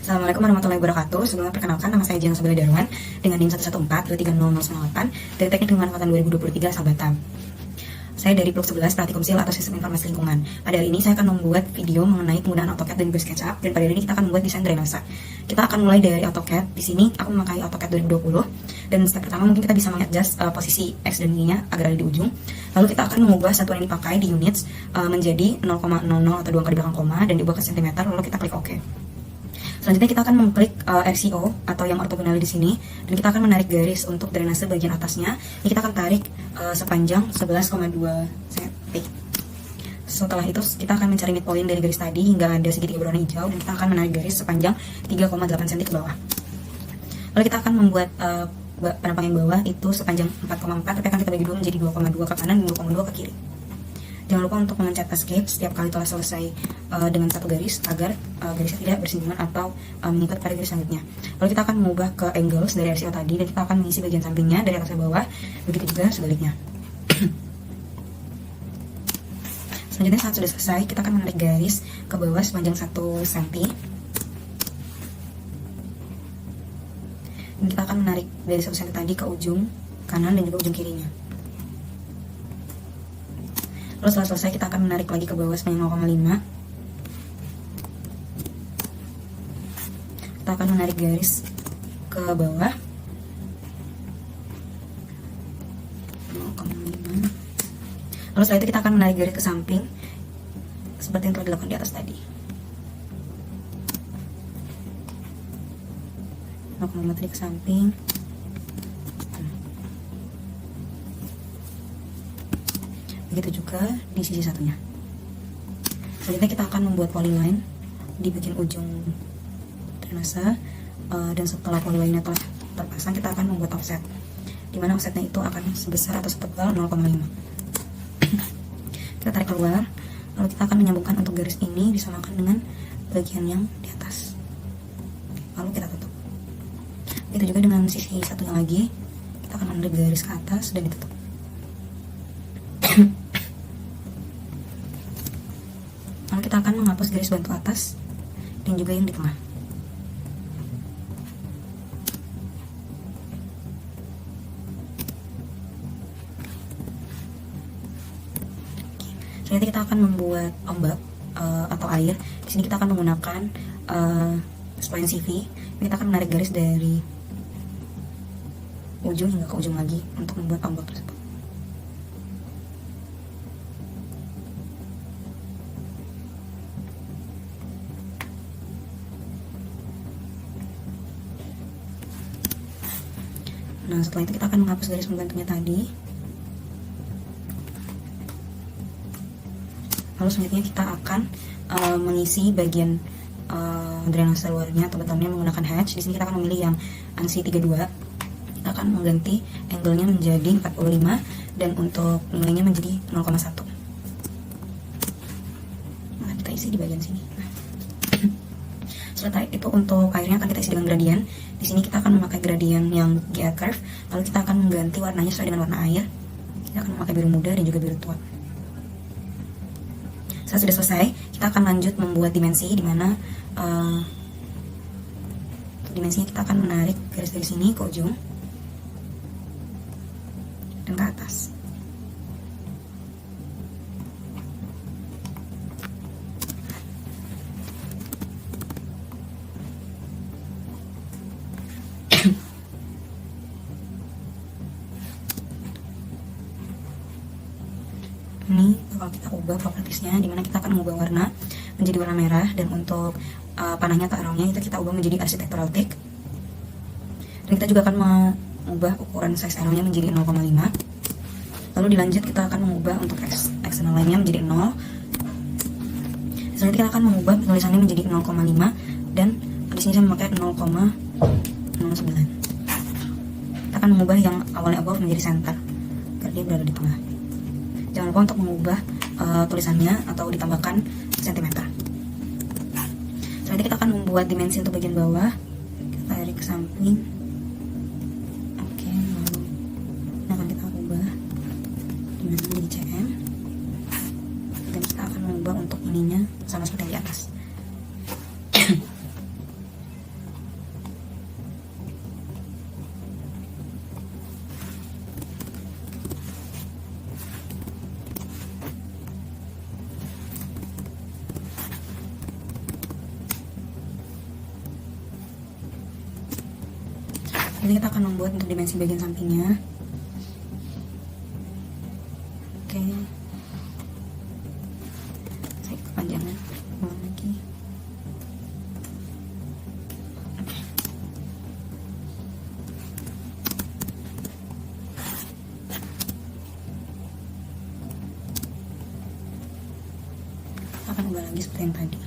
Assalamualaikum warahmatullahi wabarakatuh. Sebelumnya perkenalkan, nama saya Jiang Sabila Darwan dengan NIM 114230098 dari Teknik Pemanfaatan 2023 asal Batam. Saya dari Blok 11 Praktikum SIL atau Sistem Informasi Lingkungan. Pada hari ini saya akan membuat video mengenai penggunaan AutoCAD dan SketchUp, dan pada hari ini kita akan membuat desain drainase. Kita akan mulai dari AutoCAD. Di sini aku memakai AutoCAD 2020, dan step pertama mungkin kita bisa mengadjust posisi X dan Y-nya agar ada di ujung. Lalu kita akan mengubah satuan yang dipakai di units menjadi 0,00 atau 2 kali belakang koma dan diubah ke cm, lalu kita klik OK. Selanjutnya kita akan mengklik RCO atau yang ortogonal di sini, dan kita akan menarik garis untuk drainase bagian atasnya. Ini kita akan tarik sepanjang 11,2 cm. Setelah itu kita akan mencari midpoint dari garis tadi hingga ada segitiga berwarna hijau, dan kita akan menarik garis sepanjang 3,8 cm ke bawah. Lalu kita akan membuat penampang yang bawah itu sepanjang 4,4, tapi akan kita bagi dua menjadi 2,2 ke kanan dan 2,2 ke kiri. Jangan lupa untuk memencet escape setiap kali telah selesai dengan satu garis agar garisnya tidak bersinggungan atau mengikat pada garis selanjutnya. Lalu kita akan mengubah ke angles dari RCO tadi, dan kita akan mengisi bagian sampingnya dari atas ke bawah, begitu juga sebaliknya. Selanjutnya saat sudah selesai, kita akan menarik garis ke bawah sepanjang 1 cm. Dan kita akan menarik dari 1 cm tadi ke ujung kanan dan juga ujung kirinya. Lalu setelah selesai kita akan menarik lagi ke bawah sepanjang 0,5. Kita akan menarik garis ke bawah 0,5. Lalu setelah itu kita akan menarik garis ke samping seperti yang telah dilakukan di atas tadi. 0,5 tadi ke samping. Begitu juga di sisi satunya. Selanjutnya kita akan membuat polyline di bagian ujung drainase, dan setelah polyline telah terpasang kita akan membuat offset, dimana offsetnya itu akan sebesar atau setebal 0,5. Kita tarik keluar, lalu kita akan menyambungkan untuk garis ini disamakan dengan bagian yang di atas, lalu kita tutup. Begitu juga dengan sisi satunya lagi, kita akan menarik garis ke atas dan ditutup. Lalu kita akan menghapus garis bantu atas dan juga yang di tengah. Selanjutnya kita akan membuat ombak atau air. Di sini kita akan menggunakan spline CV. Kita akan menarik garis dari ujung hingga ke ujung lagi untuk membuat ombak tersebut. Nah, setelah itu kita akan menghapus garis pembantunya tadi. Lalu selanjutnya kita akan mengisi bagian drainase luarnya atau betonnya menggunakan hatch. Di sini kita akan memilih yang ANSI 32. Kita akan mengganti angle-nya menjadi 45 dan untuk nilainya menjadi 0,1. Nah, kita isi di bagian sini. Setelah itu untuk airnya akan kita isi dengan gradient. Di sini kita akan memakai gradient yang GA curve. Lalu kita akan mengganti warnanya sesuai dengan warna air. Kita akan memakai biru muda dan juga biru tua. Saat sudah selesai, kita akan lanjut membuat dimensi, dimana dimensinya kita akan menarik garis dari sini ke ujung dan ke atas. Ini bakal kita ubah propertiesnya, dimana kita akan mengubah warna menjadi warna merah, dan untuk panahnya atau arrownya itu kita ubah menjadi architectural thick. Dan kita juga akan mengubah ukuran size arrownya menjadi 0,5. Lalu dilanjut kita akan mengubah untuk external line-nya menjadi 0. Selanjutnya kita akan mengubah tulisannya menjadi 0,5, dan di sini saya memakai 0,09. Kita akan mengubah yang awalnya above menjadi center agar dia berada di tengah. Jangan lupa untuk mengubah tulisannya atau ditambahkan sentimeter. Selanjutnya kita akan membuat dimensi untuk bagian bawah. Kita tarik ke samping. Oke, lalu ini akan kita ubah dimensi menjadi cm. Dan kita akan mengubah untuk ininya sama seperti yang di atas. Jadi kita akan membuat untuk dimensi bagian sampingnya. Oke, saya kepanjangan ulang lagi. Akan ubah lagi seperti yang tadi.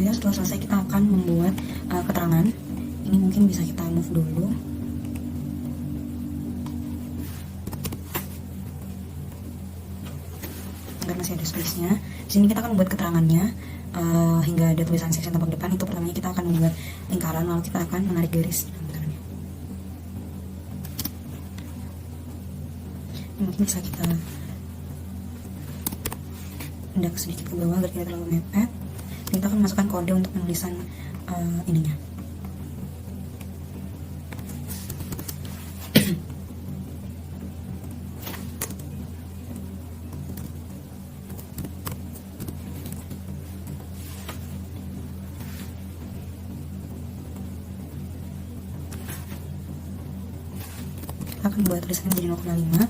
Setelah selesai kita akan membuat keterangan. Ini mungkin bisa kita move dulu. Agar masih ada space-nya. Di sini kita akan membuat keterangannya hingga ada tulisan section tampak depan. Itu pertamanya kita akan membuat lingkaran, lalu kita akan menarik garis di lingkarannya. Ini mungkin bisa kita hendak sedikit ke bawah agar tidak terlalu mepet. Kita akan masukkan kode untuk penulisan ininya. Kita akan membuat tulisan menjadi 0,5.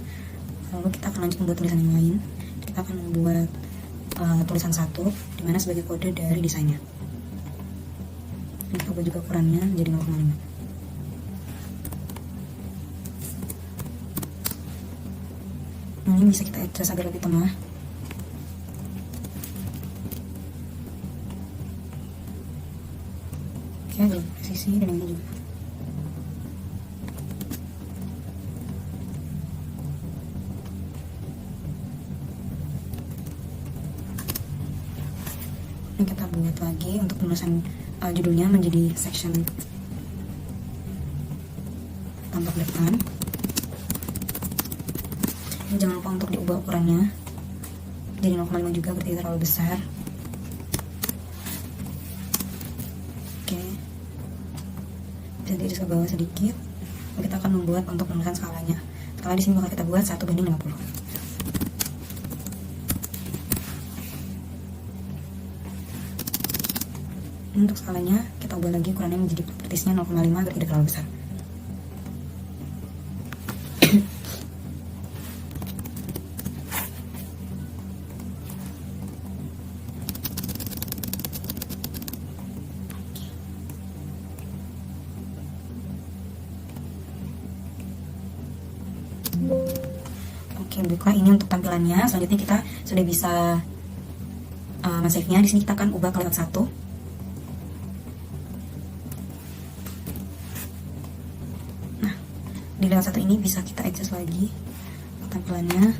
Lalu kita akan lanjut membuat tulisan yang lain. Kita akan membuat tulisan 1 dimana sebagai kode dari desainnya. Kita ubah juga ukurannya menjadi 0,5. Nah, ini bisa kita adjust agar lebih tengah. Oke, jadi presisi dan ini juga. Ini kita buat lagi untuk penulisan judulnya menjadi section tampak depan. Ini jangan lupa untuk diubah ukurannya jadi 0,5 juga, berarti terlalu besar. Oke, bisa diiris ke bawah sedikit. Lalu kita akan membuat untuk penulisan skalanya. Skala di sini bakal kita buat 1:50. Untuk skalanya kita ubah lagi ukurannya menjadi propertiesnya 0,5 agar tidak terlalu besar. Oke, baiklah, ini untuk tampilannya. Selanjutnya kita sudah bisa men-save-nya. Di sini kita akan ubah ke layout 1. Di layout 1 ini bisa kita adjust lagi tampilannya.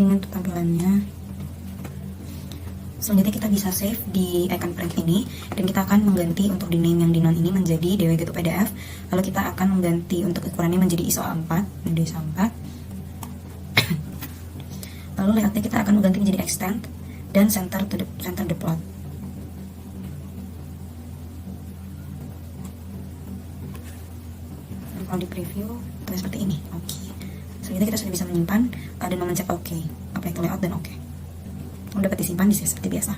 Ini untuk tampilannya. Selanjutnya kita bisa save di icon print ini, dan kita akan mengganti untuk di name yang di non ini menjadi dwg pdf. Lalu kita akan mengganti untuk ukurannya menjadi ISO A4, ISO A4. Lalu layoutnya kita akan mengganti menjadi extend dan center the plot. Dan kalau di preview itu seperti ini. Oke. Selanjutnya kita sudah bisa menyimpan dan memencet OK, apply to layout dan OK. Dapat disimpan di sini seperti biasa.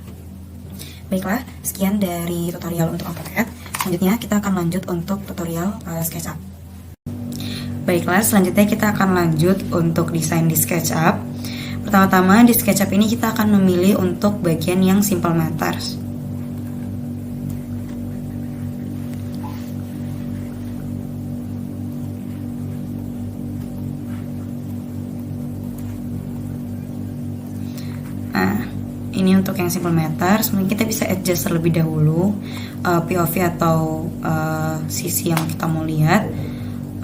Baiklah, sekian dari tutorial untuk AutoCAD. Selanjutnya kita akan lanjut untuk tutorial SketchUp. Baiklah, selanjutnya kita akan lanjut untuk desain di SketchUp. Pertama-tama di SketchUp ini kita akan memilih untuk bagian yang simple matters. Ini untuk yang simple meter. Sebenarnya kita bisa adjust terlebih dahulu POV atau sisi yang kita mau lihat.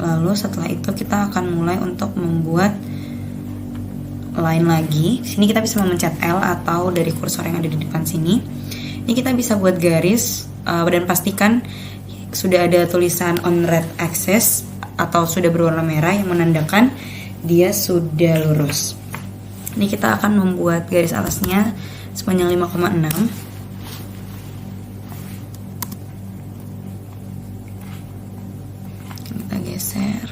Lalu setelah itu kita akan mulai untuk membuat line lagi. Di sini kita bisa memencet L atau dari kursor yang ada di depan sini. Ini kita bisa buat garis dan pastikan sudah ada tulisan on red axis atau sudah berwarna merah yang menandakan dia sudah lurus. Ini kita akan membuat garis atasnya sepanjang 5,6. Kita geser.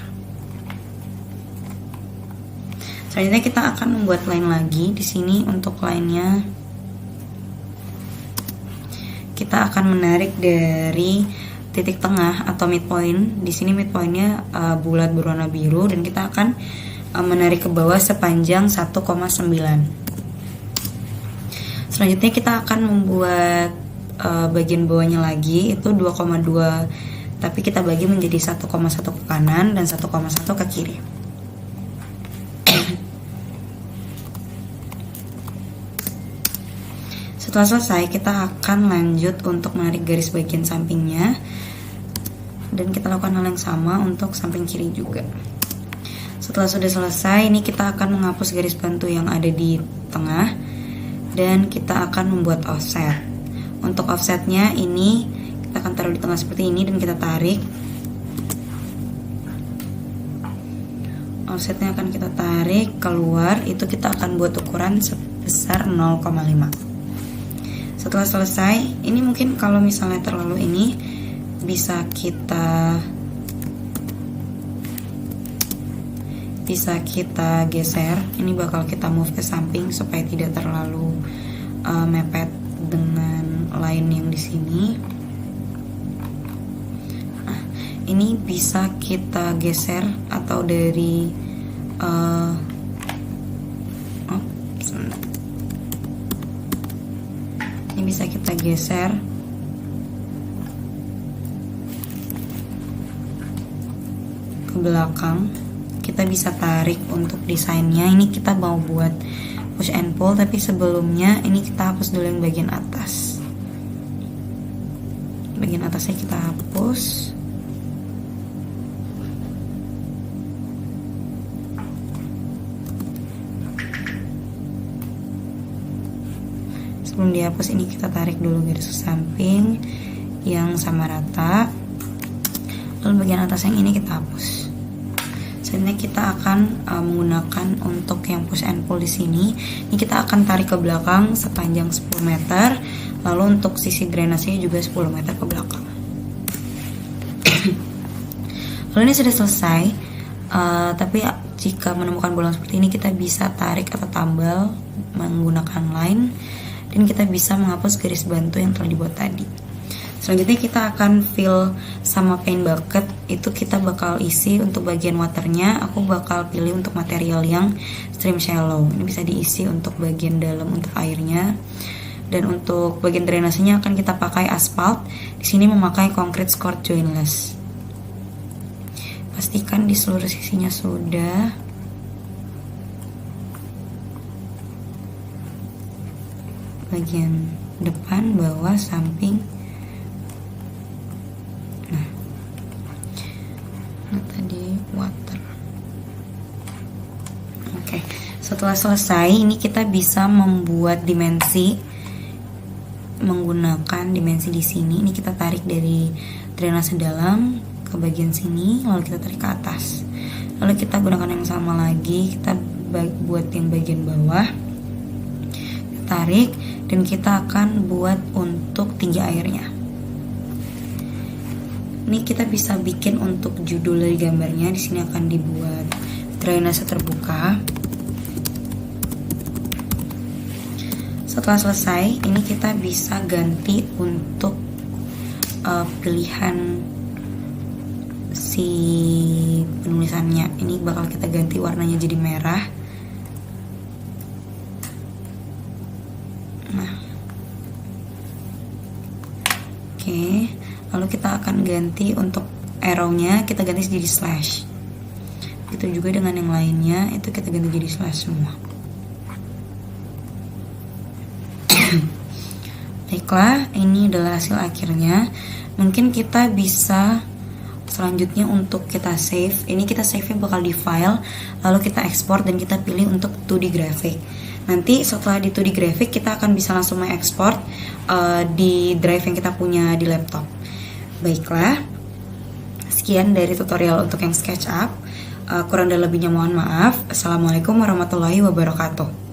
Selanjutnya kita akan membuat line lagi. Di sini untuk line-nya kita akan menarik dari titik tengah atau midpoint. Di sini midpointnya bulat berwarna biru dan kita akan menarik ke bawah sepanjang 1,9. Selanjutnya kita akan membuat bagian bawahnya lagi, itu 2,2, tapi kita bagi menjadi 1,1 ke kanan dan 1,1 ke kiri. Setelah selesai, kita akan lanjut untuk menarik garis bagian sampingnya, dan kita lakukan hal yang sama untuk samping kiri juga. Setelah sudah selesai, ini kita akan menghapus garis bantu yang ada di tengah dan kita akan membuat offset. Untuk offsetnya ini kita akan taruh di tengah seperti ini dan kita tarik. Offsetnya akan kita tarik keluar, itu kita akan buat ukuran sebesar 0,5. Setelah selesai, ini mungkin kalau misalnya terlalu ini bisa kita geser. Ini bakal kita move ke samping supaya tidak terlalu mepet dengan line yang di sini. Nah, ini bisa kita geser atau dari ini bisa kita geser ke belakang. Kita bisa tarik untuk desainnya. Ini kita mau buat push and pull, tapi sebelumnya ini kita hapus dulu yang bagian atas. Bagian atasnya kita hapus. Sebelum dihapus, ini kita tarik dulu garis samping yang sama rata. Lalu bagian atas yang ini kita hapus. Selanjutnya kita akan menggunakan untuk yang push and pull di sini. Ini kita akan tarik ke belakang sepanjang 10 meter. Lalu untuk sisi drainasenya juga 10 meter ke belakang. Lalu ini sudah selesai. Tapi jika menemukan bolong seperti ini, kita bisa tarik atau tambal menggunakan line. Dan kita bisa menghapus garis bantu yang telah dibuat tadi. Selanjutnya kita akan fill sama paint bucket. Itu kita bakal isi untuk bagian waternya. Aku bakal pilih untuk material yang stream shallow. Ini bisa diisi untuk bagian dalam untuk airnya. Dan untuk bagian drainasenya akan kita pakai aspal. Di sini memakai concrete scored jointless. Pastikan di seluruh sisinya sudah. Bagian depan, bawah, samping. Tadi water. Oke, setelah selesai, ini kita bisa membuat dimensi menggunakan dimensi di sini. Ini kita tarik dari drainase dalam ke bagian sini, lalu kita tarik ke atas. Lalu kita gunakan yang sama lagi, kita buat yang bagian bawah, tarik, dan kita akan buat untuk tinggi airnya. Ini kita bisa bikin untuk judul dari gambarnya. Di sini akan dibuat drainase terbuka. Setelah selesai, ini kita bisa ganti untuk pilihan si penulisannya. Ini bakal kita ganti warnanya jadi merah. Nah, oke. Lalu kita akan ganti untuk arrow-nya, kita ganti jadi slash. Begitu juga dengan yang lainnya, itu kita ganti jadi slash semua. Baiklah, ini adalah hasil akhirnya. Mungkin kita bisa selanjutnya untuk kita save. Ini kita save-nya bakal di file, lalu kita ekspor dan kita pilih untuk 2D graphic. Nanti setelah di 2D graphic kita akan bisa langsung mengekspor di drive yang kita punya di laptop. Baiklah, sekian dari tutorial untuk yang SketchUp. Kurang dan lebihnya mohon maaf. Assalamualaikum warahmatullahi wabarakatuh.